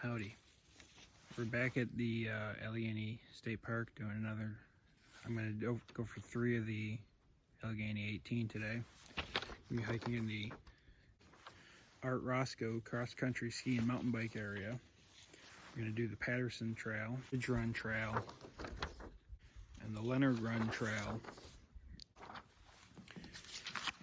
Howdy. We're back at the Allegany State Park doing another. I'm going to go for 3 of the Allegany 18 today. I'm going to be hiking in the Art Roscoe cross-country ski and mountain bike area. We're going to do the Patterson Trail, Leonard Run Trail, and the Leonard Run Trail.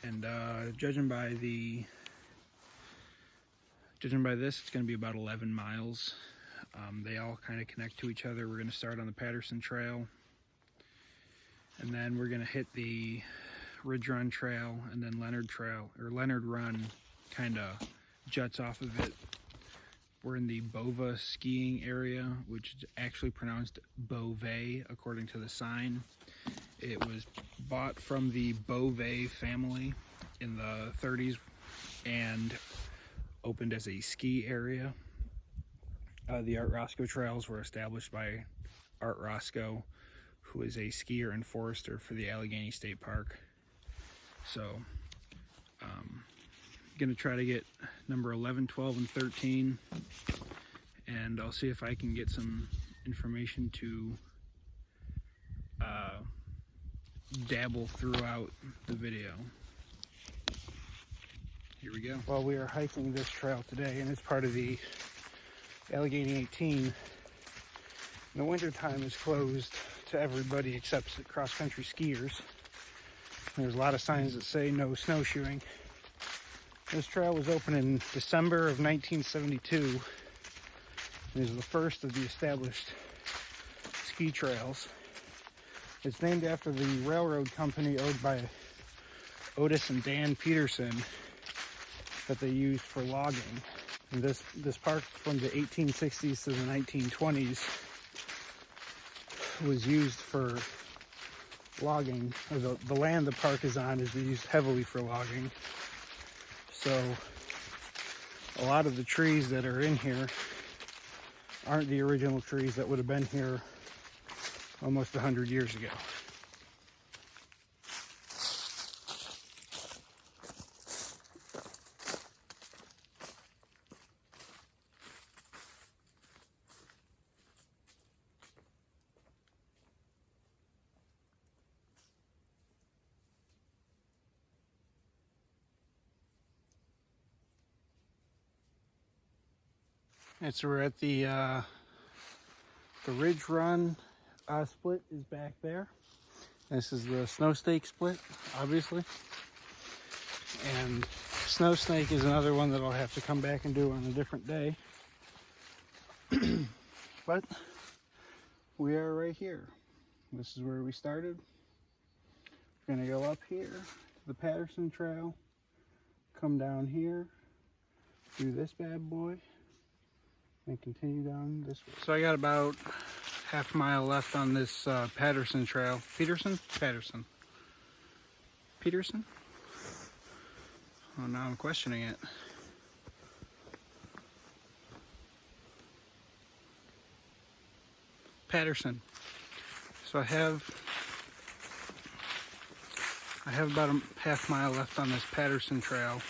And judging by this, it's going to be about 11 miles. They all kind of connect to each other. We're going to start on the Patterson Trail, and then we're going to hit the Ridge Run Trail, and then Leonard Run kind of juts off of it. We're in the Bova skiing area, which is actually pronounced Beauvais according to the sign. It was bought from the Beauvais family in the 30s and opened as a ski area. The Art Roscoe trails were established by Art Roscoe, who is a skier and forester for the Allegany State Park. So I'm gonna try to get number 11, 12, and 13, and I'll see if I can get some information to dabble throughout the video. Here we go. Well, we are hiking this trail today, and it's part of the Allegany 18. The winter time is closed to everybody except cross-country skiers. There's a lot of signs that say no snowshoeing. This trail was opened in December of 1972. It is the first of the established ski trails. It's named after the railroad company owned by Otis and Dan Peterson that they used for logging. And this park from the 1860s to the 1920s was used for logging. The land the park is on is used heavily for logging. So a lot of the trees that are in here aren't the original trees that would have been here almost 100 years ago. And so we're at the Ridge Run split is back there. This is the Snow Snake split, obviously. And Snow Snake is another one that I'll have to come back and do on a different day. But we are right here. This is where we started. We're gonna go up here to the Patterson Trail, come down here, do this bad boy, and continue down this way. So I got about half a mile left on this Patterson Trail. Patterson? Oh, now I'm questioning it. Patterson. So I have about a half mile left on this Patterson Trail.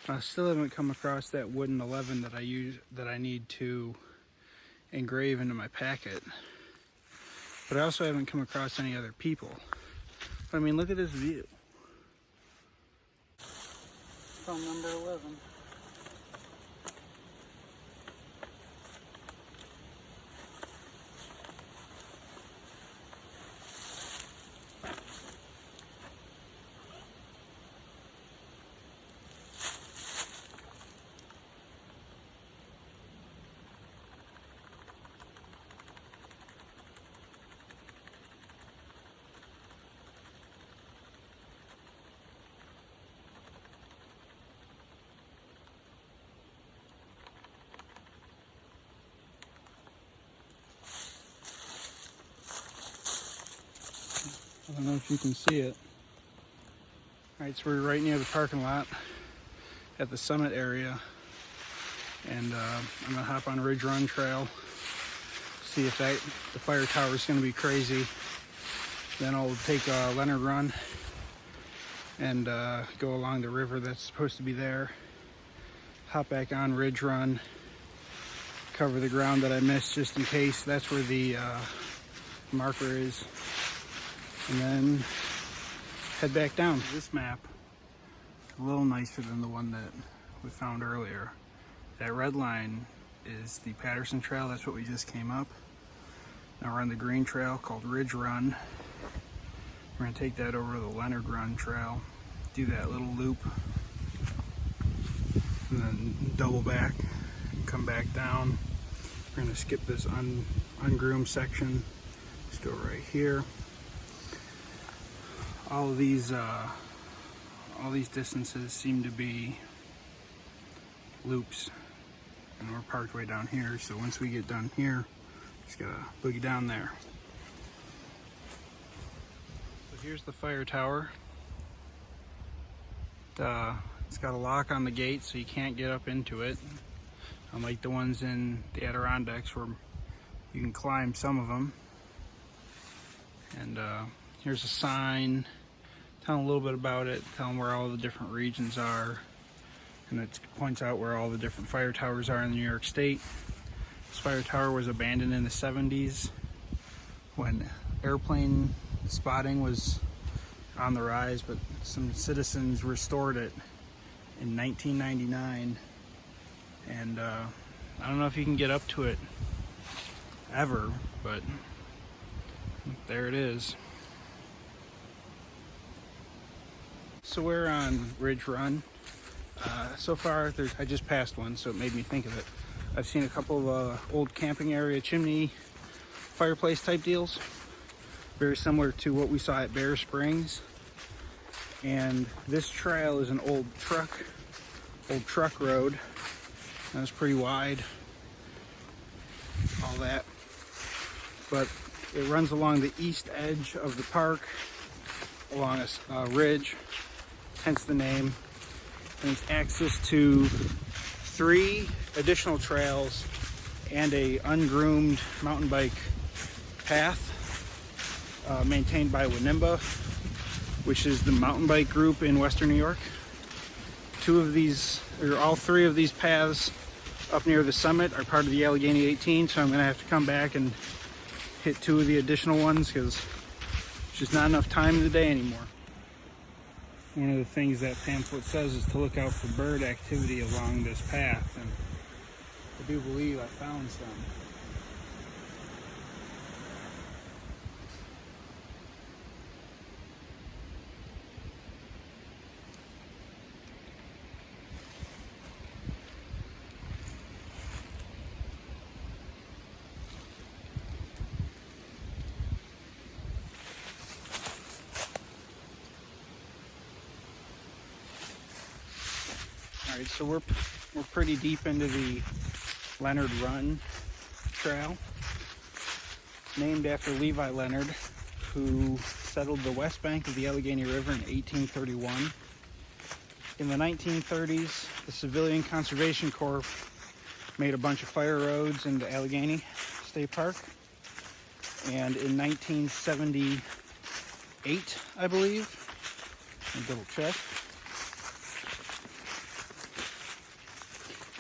I still haven't come across that wooden 11 that I need to engrave into my packet. But I also haven't come across any other people. But I mean, look at this view. From number 11. I don't know if you can see it. Alright, so we're right near the parking lot at the summit area. And I'm gonna hop on Ridge Run Trail, see if the fire tower is gonna be crazy. Then I'll take Leonard Run and go along the river that's supposed to be there. Hop back on Ridge Run, cover the ground that I missed just in case. That's where the marker is. And then head back down. This map is a little nicer than the one that we found earlier. That red line is the Patterson Trail. That's what we just came up. Now we're on the green trail called Ridge Run. We're going to take that over to the Leonard Run Trail, do that little loop, and then double back, come back down. We're going to skip this ungroomed section. Just go right here. All these distances seem to be loops, and we're parked way down here. So once we get done here, just gotta boogie down there. So here's the fire tower. It's got a lock on the gate, so you can't get up into it. Unlike the ones in the Adirondacks where you can climb some of them. And here's a sign telling a little bit about it, telling where all the different regions are. And it points out where all the different fire towers are in New York State. This fire tower was abandoned in the 70s when airplane spotting was on the rise, but some citizens restored it in 1999. And I don't know if you can get up to it ever, but there it is. So we're on Ridge Run. So far, I just passed one, so it made me think of it. I've seen a couple of old camping area chimney fireplace type deals, very similar to what we saw at Bear Springs. And this trail is an old truck road. And it's pretty wide, all that. But it runs along the east edge of the park, along a ridge, hence the name. And it's access to 3 additional trails and a ungroomed mountain bike path maintained by Winnimba, which is the mountain bike group in Western New York. All 3 of these paths up near the summit are part of the Allegany 18, so I'm going to have to come back and hit 2 of the additional ones because there's just not enough time in the day anymore. One of the things that pamphlet says is to look out for bird activity along this path, and I do believe I found some. Alright, so we're pretty deep into the Leonard Run Trail, named after Levi Leonard, who settled the west bank of the Allegany River in 1831. In the 1930s, the Civilian Conservation Corps made a bunch of fire roads into Allegany State Park, and in 1978, I believe, I'll double check.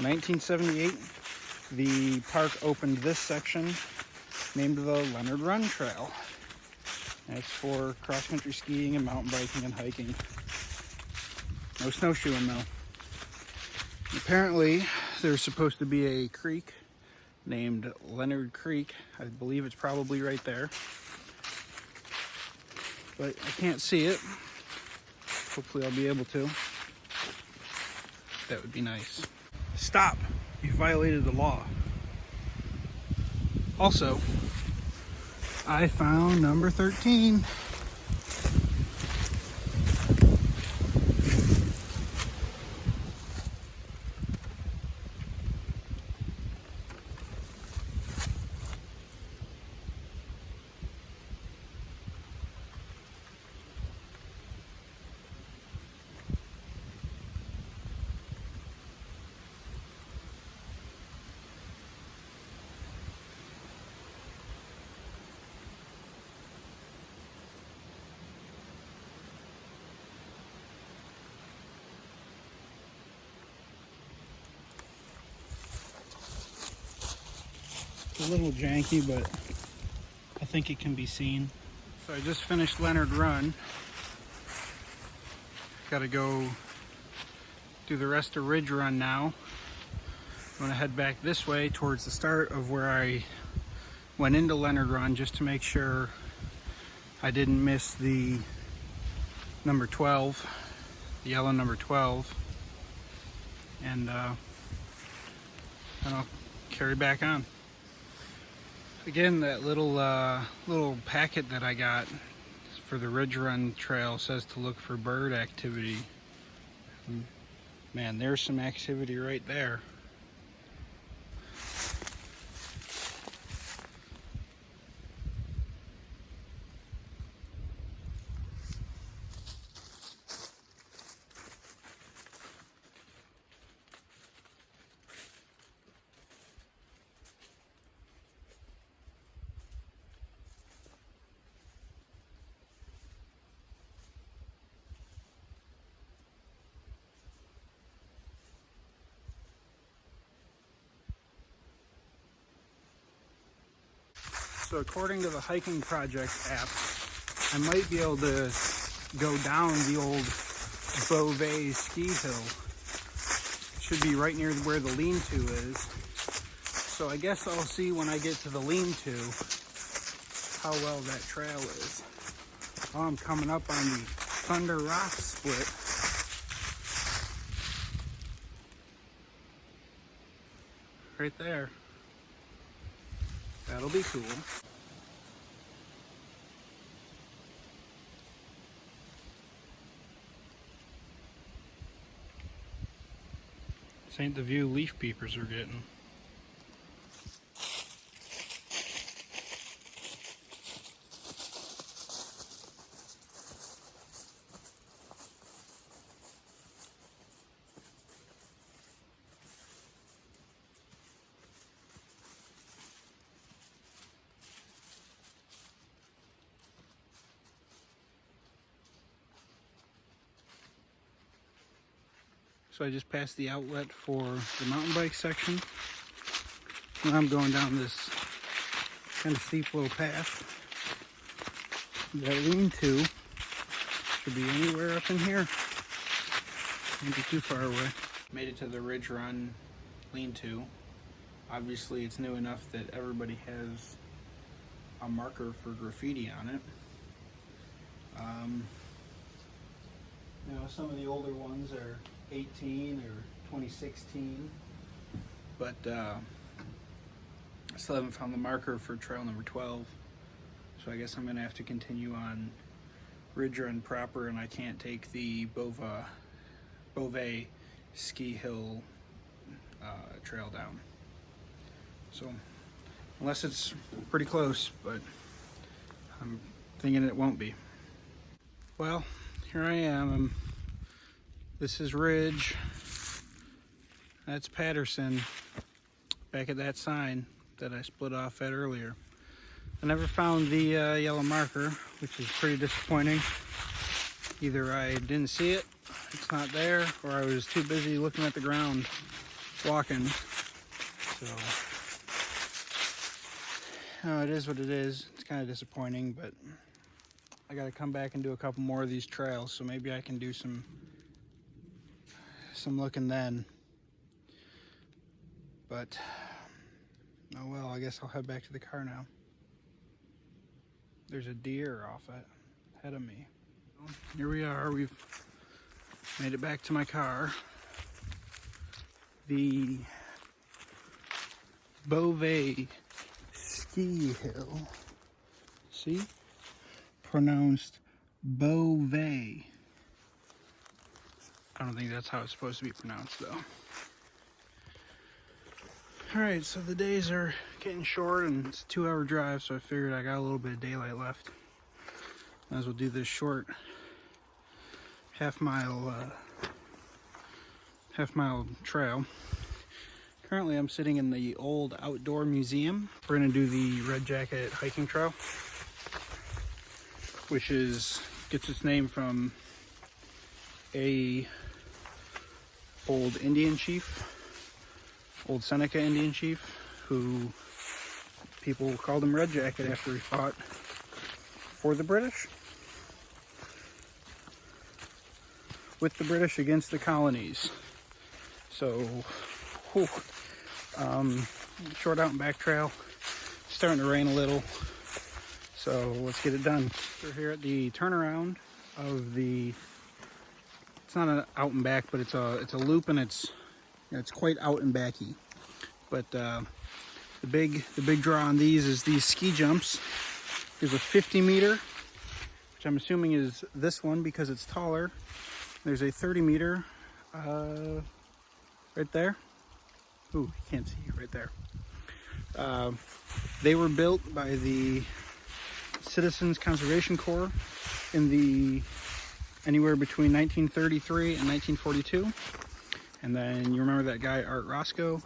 1978, the park opened this section named the Leonard Run Trail. That's for cross-country skiing and mountain biking and hiking. No snowshoeing though. Apparently, there's supposed to be a creek named Leonard Creek. I believe it's probably right there. But I can't see it. Hopefully I'll be able to. That would be nice. Stop! You violated the law. Also, I found number 13. It's a little janky, but I think it can be seen. So I just finished Leonard Run. Got to go do the rest of Ridge Run now. I'm going to head back this way towards the start of where I went into Leonard Run, just to make sure I didn't miss the number 12, the yellow number 12, and I'll carry back on. Again, that little packet that I got for the Ridge Run Trail says to look for bird activity. Man, there's some activity right there. So according to the Hiking Project app, I might be able to go down the old Beauvais ski hill. It should be right near where the lean-to is. So I guess I'll see when I get to the lean-to how well that trail is. Oh, I'm coming up on the Thunder Rock split. Right there. That'll be cool. This ain't the view leaf peepers are getting. So I just passed the outlet for the mountain bike section. Now I'm going down this kind of steep little path. That lean-to should be anywhere up in here. Can't be too far away. Made it to the Ridge Run lean-to. Obviously it's new enough that everybody has a marker for graffiti on it. You know, some of the older ones are 18 or 2016, but I still haven't found the marker for trail number 12, so I guess I'm gonna have to continue on Ridge Run proper, and I can't take the Beauvais ski hill trail down. So unless it's pretty close, but I'm thinking it won't be. Well, here I am. This is Ridge. That's Patterson. Back at that sign that I split off at earlier. I never found the yellow marker, which is pretty disappointing. Either I didn't see it, it's not there, or I was too busy looking at the ground walking. So, oh, it is what it is. It's kind of disappointing, but I gotta come back and do a couple more of these trails, so maybe I can do some looking then. But oh well, I guess I'll head back to the car now. There's a deer off ahead of me. Here we are, we've made it back to my car. The Beauvais ski hill. See? Pronounced Beauvais. I don't think that's how it's supposed to be pronounced though. Alright, so the days are getting short and it's a 2-hour drive, so I figured I got a little bit of daylight left. Might as well do this short half mile trail. Currently I'm sitting in the old outdoor museum. We're gonna do the Red Jacket hiking trail, which gets its name from a old Indian chief, old Seneca Indian chief, who People called him Red Jacket after he fought for the British. With the British against the colonies. So, whew, short out and back trail. Starting to rain a little. So let's get it done. We're here at the turnaround of the, it's not an out and back, but it's a loop, and it's quite out and backy. But the big draw on these is these ski jumps. There's a 50 meter, which I'm assuming is this one because it's taller. There's a 30 meter right there. Ooh, you can't see right there. They were built by the Citizens Conservation Corps in the anywhere between 1933 and 1942. And then you remember that guy Art Roscoe?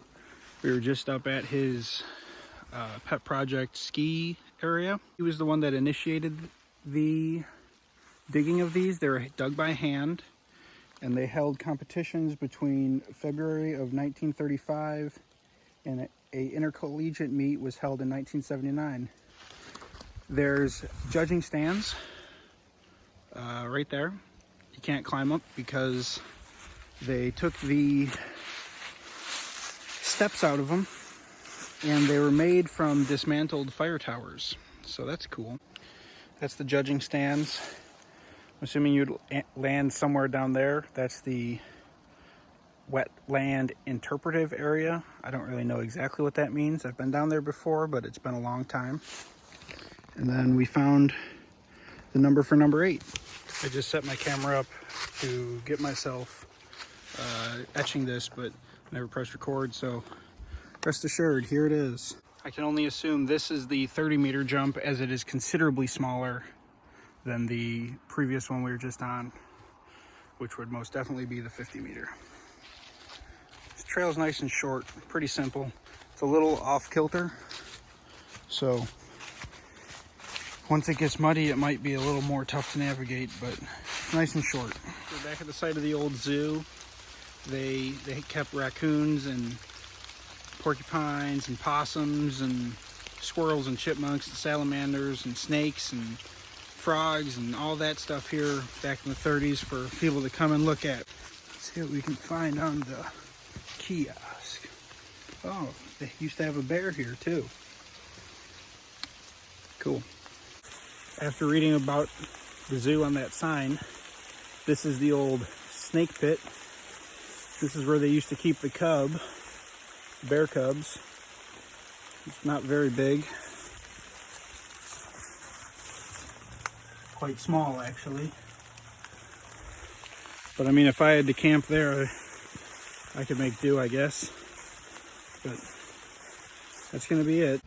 We were just up at his pet project ski area. He was the one that initiated the digging of these. They were dug by hand, and they held competitions between February of 1935 and a intercollegiate meet was held in 1979. There's judging stands right there. You can't climb up because they took the steps out of them, and they were made from dismantled fire towers. So that's cool. That's the judging stands. I'm assuming you'd land somewhere down there. That's the wetland interpretive area. I don't really know exactly what that means. I've been down there before, but it's been a long time. And then we found the number for number 8. I just set my camera up to get myself etching this, but never pressed record, so rest assured, here it is. I can only assume this is the 30 meter jump, as it is considerably smaller than the previous one we were just on, which would most definitely be the 50 meter. This trail is nice and short, pretty simple. It's a little off kilter, so once it gets muddy, it might be a little more tough to navigate, but nice and short. We're back at the site of the old zoo. They kept raccoons and porcupines and possums and squirrels and chipmunks and salamanders and snakes and frogs and all that stuff here back in the 30s for people to come and look at. Let's see what we can find on the kiosk. Oh, they used to have a bear here too. Cool. After reading about the zoo on that sign, this is the old snake pit. This is where they used to keep the bear cubs. It's not very big. Quite small, actually. But I mean, if I had to camp there, I could make do, I guess. But that's gonna be it.